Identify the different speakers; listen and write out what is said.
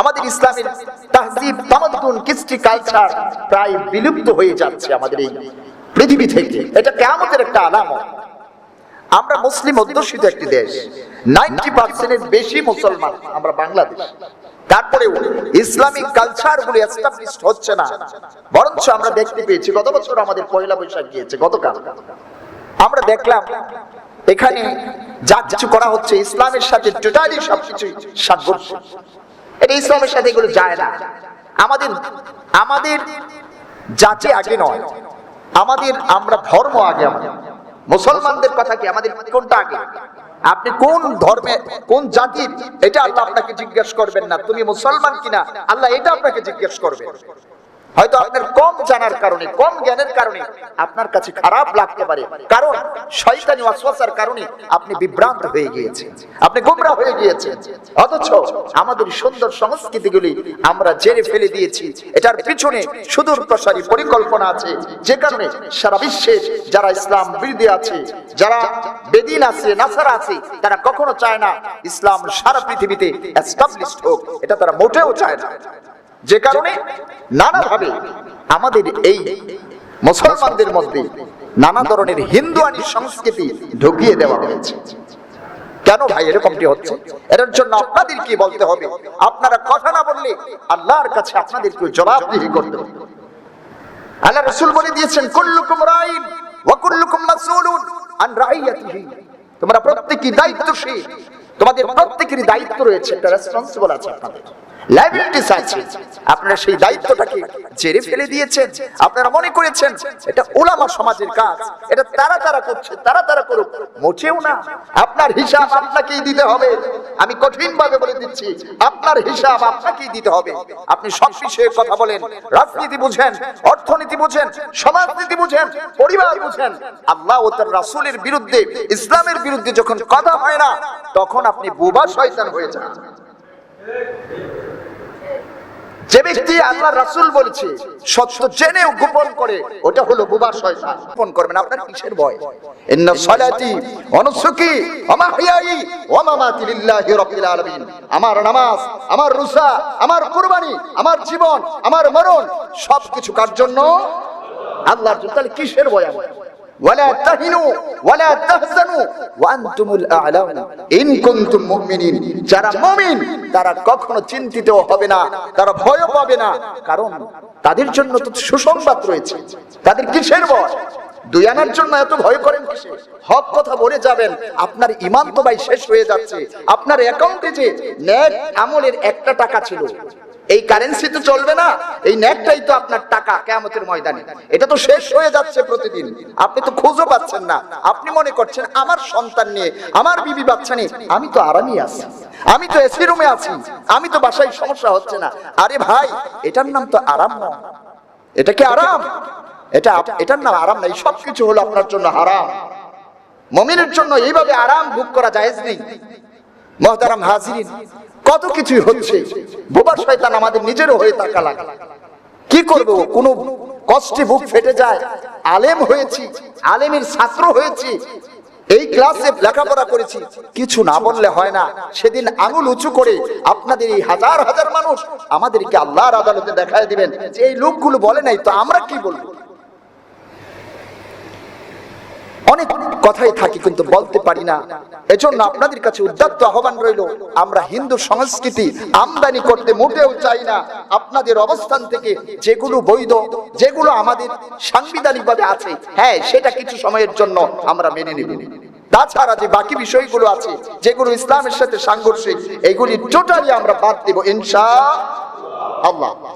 Speaker 1: আমাদের ইসলামের তাহজিব, তামাদ্দুন, কৃষ্টি, কালচার প্রায় বিলুপ্ত হয়ে যাচ্ছে আমাদের এই পৃথিবী থেকে। এটা কিয়ামতের একটা আলামত। আমরা মুসলিম অধ্যুষিত একটি দেশ, 90% এর বেশি মুসলমান আমরা বাংলাদেশ। তারপরেও ইসলামিক কালচার গুলো এস্টাবলিশড হচ্ছে না। বরঞ্চ আমরা দেখতে পেয়েছি গত বছর আমাদের পয়লা বৈশাখ গিয়েছে, গতকাল আমরা দেখলাম এখানে যা কিছু করা হচ্ছে ইসলামের সাথে টোটালি সবকিছু সাংঘর্ষিক। এটা ইসলামের সাথে এগুলো যায় না। আমাদের জাতি আগে নয়, আমরা ধর্ম আগে। আমাদের মুসলমানদের কথা কি, আমাদের কোনটা আগে? আপনি কোন ধর্মে, কোন জাতির, এটা আল্লাহ আপনাকে জিজ্ঞেস করবেন না। তুমি মুসলমান কিনা, আল্লাহ এটা আপনাকে জিজ্ঞেস করবেন। হয়তো আপনার কম জানার কারণে, কম জ্ঞানের কারণে আপনার কাছে খারাপ লাগতে পারে, কারণ শয়তানি ওয়াসওয়াসার কারণে আপনি বিভ্রান্ত হয়ে গিয়েছেন, আপনি গোমরা হয়ে গিয়েছেন। অথচ আমাদের সুন্দর সংস্কৃতিগুলি আমরা জেরে ফেলে দিয়েছি। এটার পিছনে সুদূর প্রসারী পরিকল্পনা আছে, যে কারণে সারা বিশ্বে যারা ইসলাম বিরোধী আছে, যারা বেদিন আছে, নাসারা আছে, তারা কখনো চায় না ইসলাম সারা পৃথিবীতে এস্টাবলিশড হোক। এটা তারা মোটেও চায় না। যে কারণে নানাভাবে আমাদের এই মুসলমানদের মধ্যে নানা ধরনের হিন্দুয়ানি সংস্কৃতি ঢুকিয়ে দেওয়া হয়েছে। কেন ভাই এরকমটি হচ্ছে? এর জন্য আপনাদের কি বলতে হবে? আপনারা কথা না বললে আল্লাহর কাছে আপনাদেরকে জবাবদিহি করতে হবে। আল্লাহ রাসূল বলে দিয়েছেন, কুল্লুকুম রাইন ওয়া কুল্লুকুম মাসউলুন আন রাইয়াতিহি। তোমরা প্রত্যেকই দায়িত্বশীল, তোমাদের প্রত্যেকেরই দায়িত্ব রয়েছে, একটা রেসপন্সিবল আছে, আপনাদের লায়াবিলিটিস আছে। আপনারা সেই দায়িত্বটাকে জেরে ফেলে দিয়েছেন। আপনারা মনে করেছেন এটা উলামা সমাজের কাজ, এটা তারা করছে, তারা করুক। মোটেও না। আপনার হিসাব আপনাকেই দিতে হবে। আমি কঠিনভাবে বলে দিচ্ছি, আপনার হিসাব আপনাকেই দিতে হবে। আপনি সব বিষয়ে কথা বলেন, রাজনীতি বুঝেন, অর্থনীতি বুঝেন, সমাজনীতি বুঝেন, পরিবার বুঝেন, আল্লাহ ও তার রাসূলের বিরুদ্ধে, ইসলামের বিরুদ্ধে যখন কথা হয় না, তখন আপনি বোবা শয়তান হয়ে যান। যে ব্যক্তি আল্লাহ রাসূল বলেছে সত্য জেনেও গোপন করে, ওটা হলো বোবা শয়তান। গোপন করবেন, আপনার কিসের ভয়? ইন্না সালাতি ওয়া নুসুকি ওয়া মাহইয়াই ওয়া মামাতি লিল্লাহি রাব্বিল আলামিন। আমার নামাজ, আমার রোজা, আমার কুরবানি, আমার জীবন, আমার মরণ সবকিছু কার জন্য? আল্লাহর জন্য। তাহলে কিসের ভয় আমার? ওয়ালা তাহিনু ওয়ালা তাহজানু ওয়া আনতুমুল আ'লাউন ইন কুনতুম মুমিনিন। যারা মুমিন তারা কখনো চিন্তিত হবে না, তারা ভয় পাবে না, কারণ তাদের জন্য তো সুসংবাদ রয়েছে। তাদের কিসের ভয়? দুই আনার জন্য এত ভয় করেন কিসে? হক কথা বলে যাবেন, আপনার ঈমান তো ভাই শেষ হয়ে যাচ্ছে। আপনার অ্যাকাউন্টে যে নেক আমলের একটা টাকা ছিল, এই কারেন্সি তো চলবে না, এই নেটটাই তো আপনার টাকা কিয়ামতের ময়দানে। এটা তো শেষ হয়ে যাচ্ছে প্রতিদিন, আপনি তো খুঁজে পাচ্ছেন না। আপনি মনে করছেন আমার সন্তান নিয়ে, আমার বিবি বাচ্চা নিয়ে আমি তো আরামই আছি, আমি তো এসি রুমে আছি, আমি তো বাসায় সমস্যা হচ্ছে না। আরে ভাই, এটার নাম তো আরাম নয়। এটা কি আরাম? এটার নাম আরাম নাই। সবকিছু হলো আপনার জন্য হারাম। মুমিনের জন্য এইভাবে আরাম ভোগ করা জায়েজ নেই। মুহতারাম হাজিরিন, কত কিছুই হচ্ছে। বোবা শয়তান আমাদের নিজেরও হয়ে থাকা লাগে। কি করব? কোন কষ্টে বুক ফেটে যায়। আলেম হয়েছি, আলেমের ছাত্র হয়েছি, এই ক্লাসে লেখাপড়া করেছি, কিছু না বললে হয় না। সেদিন আঙুল উঁচু করে আপনাদের এই হাজার হাজার মানুষ আমাদেরকে আল্লাহর আদালতে দেখায় দিবেন যে এই লোকগুলো বলে নাই, তো আমরা কি বলবো? অনেক কথাই থাকি কিন্তু বলতে পারি না। এজন্য আপনাদের কাছে উদাত্ত আহ্বান রইল, আমরা হিন্দু সংস্কৃতি আমদানি করতে মোটেও চাই না। আপনাদের অবস্থান থেকে যেগুলো বৈধ, যেগুলো আমাদের সাংবিধানিকভাবে আছে, হ্যাঁ সেটা কিছু সময়ের জন্য আমরা মেনে নেব। তাছাড়া যে বাকি বিষয়গুলো আছে যেগুলো ইসলামের সাথে সাংঘর্ষিক, এগুলি টোটালি আমরা বাদ দেব ইনশাআল্লাহ।